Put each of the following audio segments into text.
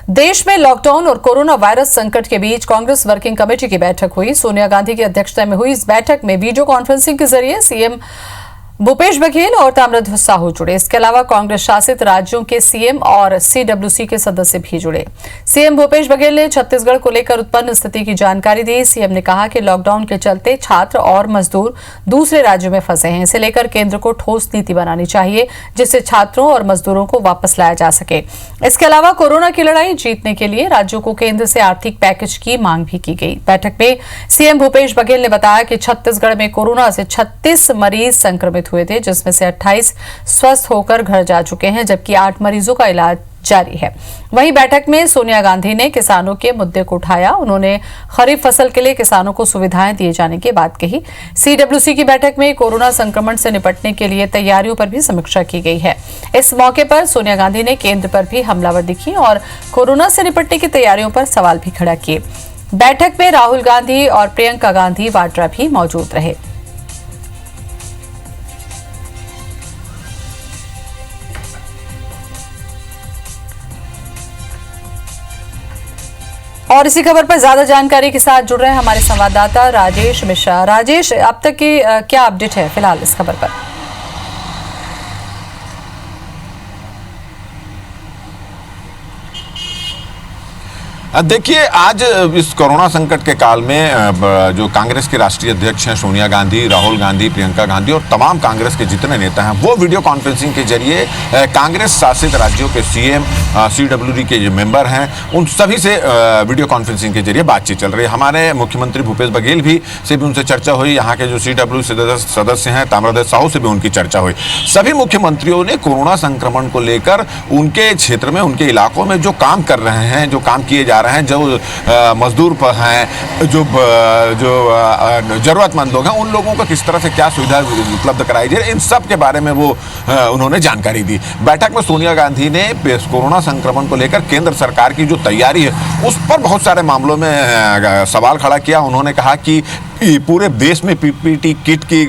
देश में लॉकडाउन और कोरोना वायरस संकट के बीच कांग्रेस वर्किंग कमेटी की बैठक हुई। सोनिया गांधी की अध्यक्षता में हुई इस बैठक में वीडियो कॉन्फ्रेंसिंग के जरिए सीएम भूपेश बघेल और ताम्रध्वज साहू जुड़े। इसके अलावा कांग्रेस शासित राज्यों के सीएम और सीडब्ल्यूसी के सदस्य भी जुड़े। सीएम भूपेश बघेल ने छत्तीसगढ़ को लेकर उत्पन्न स्थिति की जानकारी दी। सीएम ने कहा कि लॉकडाउन के चलते छात्र और मजदूर दूसरे राज्यों में फंसे हैं। इसे लेकर केंद्र को ठोस नीति बनानी चाहिए जिससे छात्रों और मजदूरों को वापस लाया जा सके। इसके अलावा कोरोना की लड़ाई जीतने के लिए राज्यों को केंद्र से आर्थिक पैकेज की मांग भी की गई। बैठक में सीएम भूपेश बघेल ने बताया कि छत्तीसगढ़ में कोरोना से 36 मरीज संक्रमित हुए थे, जिसमें से 28 स्वस्थ होकर घर जा चुके हैं, जबकि 8 मरीजों का इलाज जारी है। वहीं बैठक में सोनिया गांधी ने किसानों के मुद्दे को उठाया। उन्होंने खरीफ फसल के लिए किसानों को सुविधाएं दिए जाने की बात कही। सीडब्ल्यूसी की बैठक में कोरोना संक्रमण से निपटने के लिए तैयारियों पर भी समीक्षा की गई है। इस मौके पर सोनिया गांधी ने केंद्र पर भी हमलावर दिखी और कोरोना से निपटने की तैयारियों पर सवाल भी खड़ा किए। बैठक में राहुल गांधी और प्रियंका गांधी वाड्रा भी मौजूद रहे। और इसी खबर पर ज्यादा जानकारी के साथ जुड़ रहे हैं हमारे संवाददाता राजेश मिश्रा। राजेश, अब तक की क्या अपडेट है फिलहाल इस खबर पर? देखिए, आज इस कोरोना संकट के काल में जो कांग्रेस के राष्ट्रीय अध्यक्ष हैं सोनिया गांधी, राहुल गांधी, प्रियंका गांधी और तमाम कांग्रेस के जितने नेता हैं वो वीडियो कॉन्फ्रेंसिंग के जरिए कांग्रेस शासित राज्यों के सीएम, सीडब्ल्यूडी के जो मेंबर हैं उन सभी से वीडियो कॉन्फ्रेंसिंग के जरिए बातचीत चल रही है। हमारे मुख्यमंत्री भूपेश बघेल से भी उनसे चर्चा हुई। यहाँ के जो सीडब्ल्यू सदस्य हैं ताम्रध्वज साहू से भी उनकी चर्चा हुई। सभी मुख्यमंत्रियों ने कोरोना संक्रमण को लेकर उनके क्षेत्र में, उनके इलाकों में जो काम कर रहे हैं, जो काम किए जा रहे हैं, जो मजदूर पर हैं, जो जरूरतमंद लोग हैं, उन लोगों को किस तरह से क्या सुविधा उपलब्ध कराई जाए, इन सब के बारे में वो उन्होंने जानकारी दी। बैठक में सोनिया गांधी ने कोरोना संक्रमण को लेकर केंद्र सरकार की जो तैयारी है उस पर बहुत सारे मामलों में सवाल खड़ा किया। उन्होंने कहा कि पूरे देश में पीपीई किट की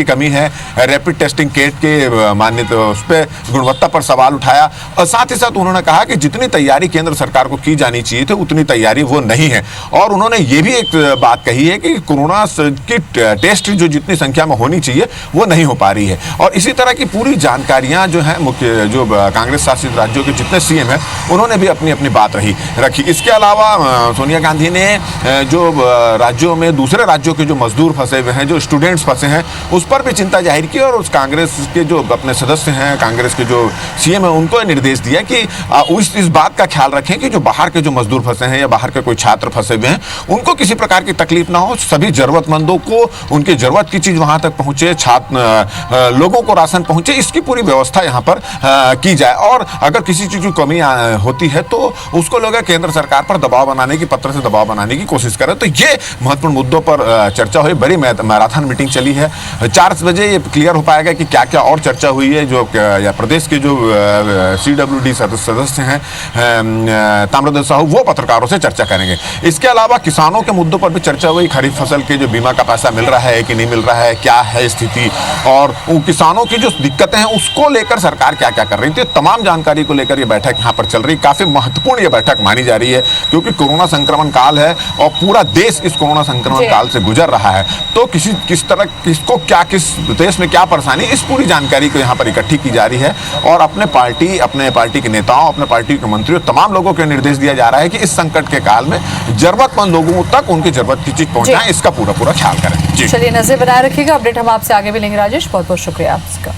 कमी है, रैपिड टेस्टिंग किट के मान्यता, उस पर गुणवत्ता पर सवाल उठाया। और साथ ही साथ उन्होंने कहा कि जितनी तैयारी केंद्र सरकार को की जानी चाहिए थी उतनी तैयारी वो नहीं है। और उन्होंने ये भी एक बात कही है कि कोरोना की टेस्ट जो जितनी संख्या में होनी चाहिए वो नहीं हो पा रही है। और इसी तरह की पूरी जानकारियां जो है मुख्य जो कांग्रेस शासित राज्यों के जितने सीएम हैं उन्होंने भी अपनी अपनी बात रखी। इसके अलावा सोनिया गांधी ने जो राज्यों में, दूसरे राज्यों के जो मजदूर फंसे हुए हैं, जो स्टूडेंट्स फंसे हैं, उस पर भी चिंता जाहिर की। और उस कांग्रेस के जो अपने सदस्य हैं, कांग्रेस के जो सीएम है, उनको निर्देश दिया कि इस बात का ख्याल रखें कि जो बाहर के जो मजदूर फंसे हैं या बाहर के कोई छात्र फंसे हुए हैं उनको किसी प्रकार की तकलीफ ना हो। सभी जरूरतमंदों को उनकी जरूरत की चीज वहां तक पहुंचे, लोगों को राशन पहुंचे, इसकी पूरी व्यवस्था यहाँ पर की जाए। और अगर किसी चीज की कमी होती है तो उसको लोग केंद्र सरकार पर दबाव बनाने की, पत्र से दबाव बनाने की कोशिश करें। तो ये महत्वपूर्ण मुद्दों पर चर्चा हुई। बड़ी मैराथन मीटिंग चली है। 4 बजे ये क्लियर हो पाएगा कि क्या क्या और चर्चा हुई है। जो या प्रदेश के जो सीडब्ल्यूडी सदस्य हैं ताम्रध्वज साहू, वो पत्रकारों से चर्चा करेंगे। इसके अलावा किसानों के मुद्दों पर भी चर्चा हुई। खरीफ फसल के जो बीमा का पैसा मिल रहा है कि नहीं मिल रहा है, क्या है स्थिति, और उन किसानों की जो दिक्कतें हैं उसको लेकर सरकार क्या क्या कर रही थी, तमाम जानकारी को लेकर ये बैठक यहाँ पर चल रही। काफी महत्वपूर्ण ये बैठक मानी जा रही है क्योंकि कोरोना संक्रमण काल है और पूरा देश इस कोरोना संक्रमण काल से गुजर रहा है। तो किस तरह किसको क्या, किस देश में क्या परेशानी, इस पूरी जानकारी को यहाँ पर इकट्ठी की जा रही है। और अपने पार्टी के नेताओं, अपने पार्टी के मंत्रियों, तमाम लोगों को निर्देश दिया जा रहा है कि इस संकट के काल में जरूरतमंद लोगों तक उनकी जरूरत की चीज पहुंचाएं, इसका पूरा ख्याल करें। चलिए, नजर बनाए रखिएगा। अपडेट हम आपसे आगे भी लेंगे। राजेश, बहुत बहुत शुक्रिया आपका।